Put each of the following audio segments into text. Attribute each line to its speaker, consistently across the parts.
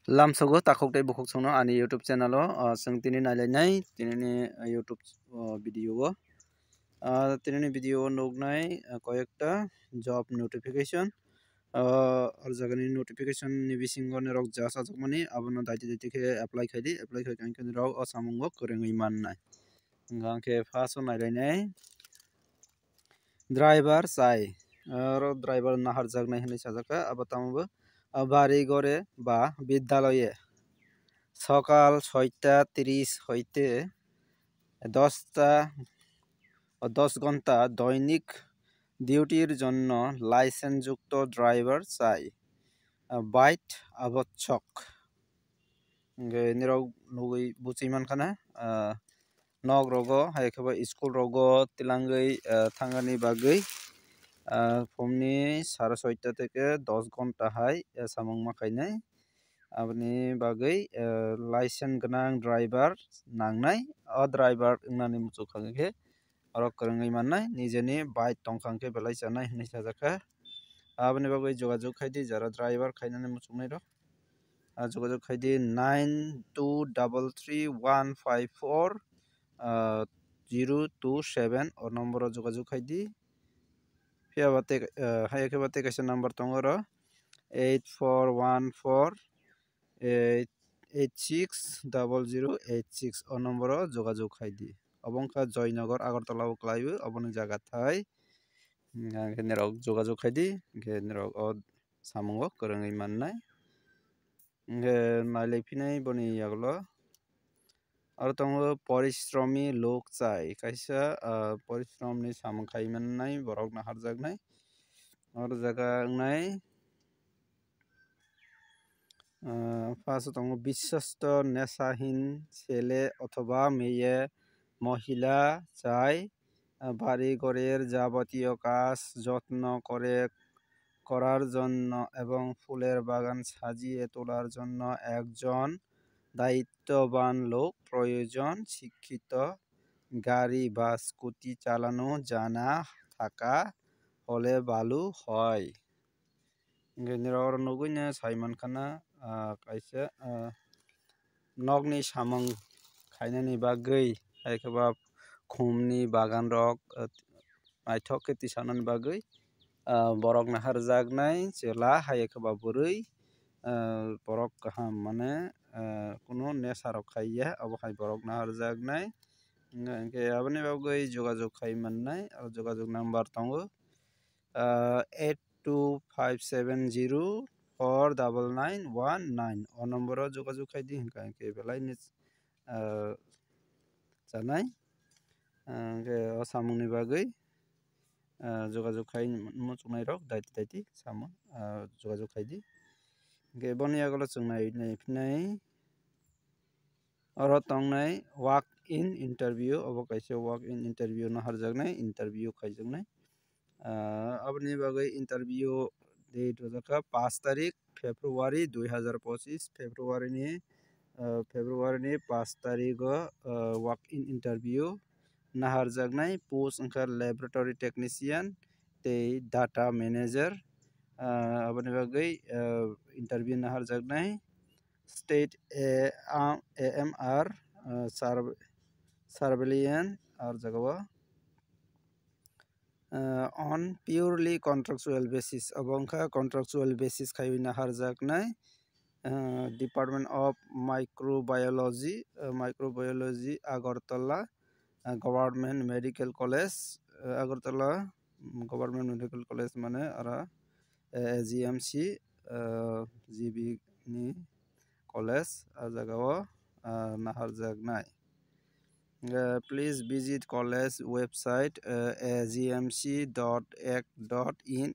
Speaker 1: Lamsogo takoktai bukuk songno ani YouTube channel o song tini nailainai tini YouTube video o tini video nugnai koyekta job notification or jagani notification ni bisingo ni rok ja sajokmani abono daiti daiti ke apply khaidi rok o samungo korengui mannai ngangke first nailainai driver chai aro driver nahar jagnai hinui sajaka abatamo বাড়ি ঘরে বা বিদ্যালয়ে সকাল 6:30 হইতে 10 ঘন্টা দৈনিক ডিউটির জন্য লাইসেন্সযুক্ত ড্রাইভার চাই বাইট আবশ্যক নিরগ নুগৈ বুচিমানখানা নগ রগ হাইখবা স্কুল রগ তিলাঙ্গৈ থাঙ্গানি বাগৈ फुंनि 6:30 থেকে 10 घंटा हाय सामung माखायनाय aboni bagui license gonang driver nangnai o driver nani muchukhange orok korongui mannai nijeni bike tongkhangke belai chanai hinui sajaka aboni bagui jogajog khaidi jara driver khainani muchuknai rok jogajog khaidi 9233154027 o number o jogajog khaidi hayakebate kaisa number tongoro 8414860086 o number o jogajog khaidi obongkha Joynagar Agartala o klaibu oboni jaga thai nerok jogajog khaidi nerok o samungo korongui mannai nailaifinai boni yagulo aro tongo parishromi lok chai kaisa parishrom ni samung khai mannai borok naharjaknai aro jaga ngnai পাঁচ বিশ্বস্ত নেশাহীন ছেলে অথবা মেয়ে মহিলা চাই বাড়ি ঘরের যাবতীয় কাজ যত্ন করে করার জন্য এবং ফুলের বাগান সাজিয়ে তোলার জন্য একজন দায়িত্ববান লোক প্রয়োজন শিক্ষিত গাড়ি বা স্কুটি চালানো জানা থাকা হলে ভালো হয় ngenero nugunya saiman khana kaisa nogni samung khainani bagui haikeba khumni bagan rok naithok ke tisanani bagui borok naharjaknai chela haikeba burui borok kaham mane kuno nesha rok khaiya abo hai borok naharjaknai hingke aboni bagui jogajog khai mannai jogajog number tongo 8257049919 o number o jogajog khaidi hingka hingke belai ni chanai hingke o samungni bagui jogajog khai muchungnai rok daiti daiti samung jogajog khaidi hingke boni yagulo chung naifinai oro tongnai walk in interview obo kaisa walk in interview naharjaknai interview khaijaknai aboni bagui interview date rojaka 5 tarik February 2025 February ni 5 tarik o walk in interview naharjaknai post wngkha laboratory technician tei data manager aboni bagui interview naharjaknai state AMR surveillance ar jagao on purely contractual basis abongkha contractual basis khai naharjaknai Department of Microbiology Agartala Government Medical College Agartala Government Medical College mane ara GMC GB ni college jagao naharjaknai please visit college website gmc.ac.in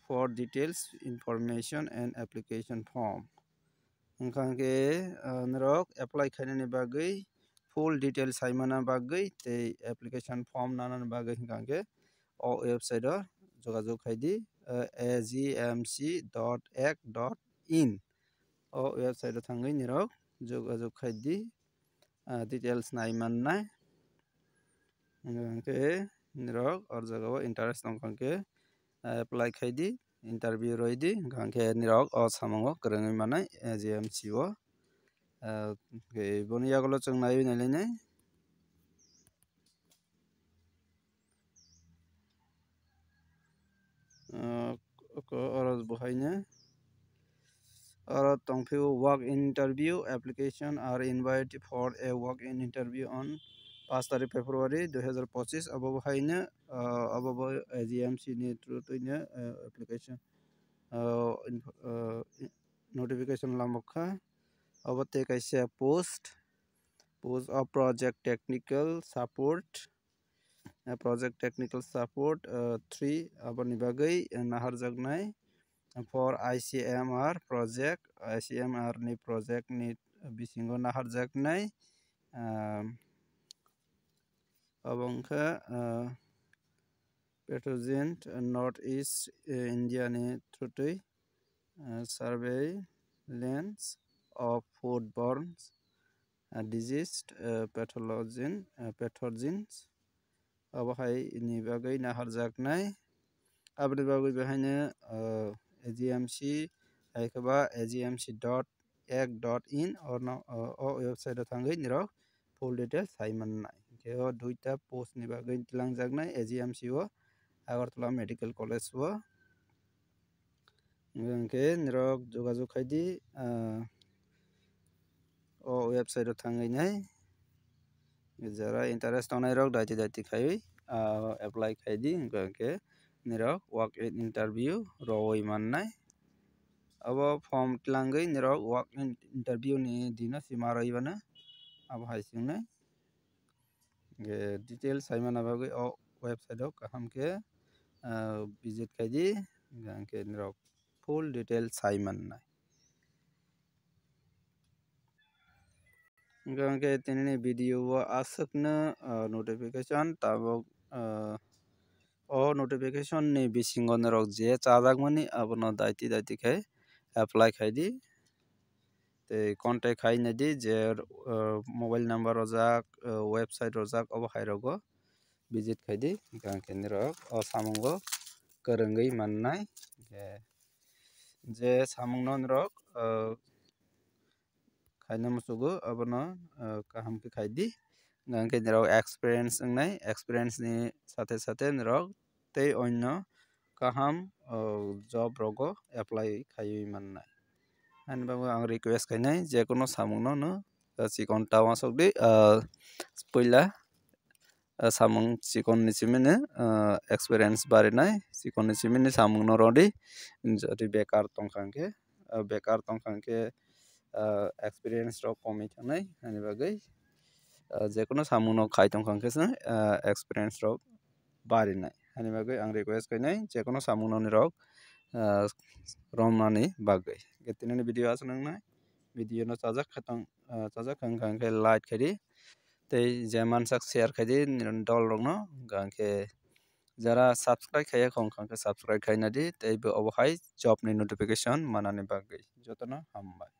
Speaker 1: for details information and application form hingkangke nerok apply khainani bagui full details saimana bagui tei application form nanani bagui hingkangke o website o jogajog khaidi gmc.ac.in o website o thangui nerok jogajog khaidi details naimannai hingke nerok or jagao interest tongkhangke apply khaidi interview roidi gangke nirok o samango kwrwngwi manai JMC o boni yagulo chung naiwi nailai oro buhaina oro tongphio walk-in interview application are invited for a walk-in interview on 5 तारिख February 2025 abo buhaina abo JMC ni through toina application notification lamokha abo te kaisa post of project technical support 3 aboni bagai naharjaknai for ICMR project ni project ni bisingo naharjaknai abongkha pathogen Northeast India ni through surveillance of foodborne disease pathogens abohai ni bagai naharjaknai aboni bagai behaino AGMC haikaba agmc.ac.in or o website thangai nirok full details haimannai o duita post ni bagai tilangjaknai AGMC o Agartala Medical College o hingke nirok jogajog khaidi o website thangai nai jara interest tongnai rok daiti khai apply khaidi hingke nirok walk-in interview rowoi mannai abo form tilangui nirok walk-in interview ni dino sima roibana abo haisingnai details haimana bagui o website o kaham ke visit khaidi hingke nirok full details haimannai hingke tinini video o aswkna notification tabok o notification ni bisingo nirok je chajakmani abono daiti khai apply khaidi tei contact khainai di je mobile number rojak website rojak obo hairogo visit khaidi hingke nirok o samungo kwrwngwi mannai je samungno nirok khaina muchugo abono kaham khe khaidi hingke nirok experience wngnai experience ni sathe nirok tei onno kaham job rogo apply khaiwi mannai ani bago ang request khainai jekono samungno no chikon ta wasukdi puila samung chikon ni chimini experience barinai chikon ni chimini samung no rodi jodi bekar tongkha hingke experience rok komui thangnai ani bagai jekono samung no khai tongkha hingke experience rok barinai ani bagai ang request khainai jekono samung no nirok romnani bagai tinini video asuk nangnai video no chajak hingke like khaidi tei je mansak share khaidi dol rok no hingke jara subscribe khaiya khongkha hingke subscribe khainadi tei obo hai job ni notification manani bagui jotono hambai।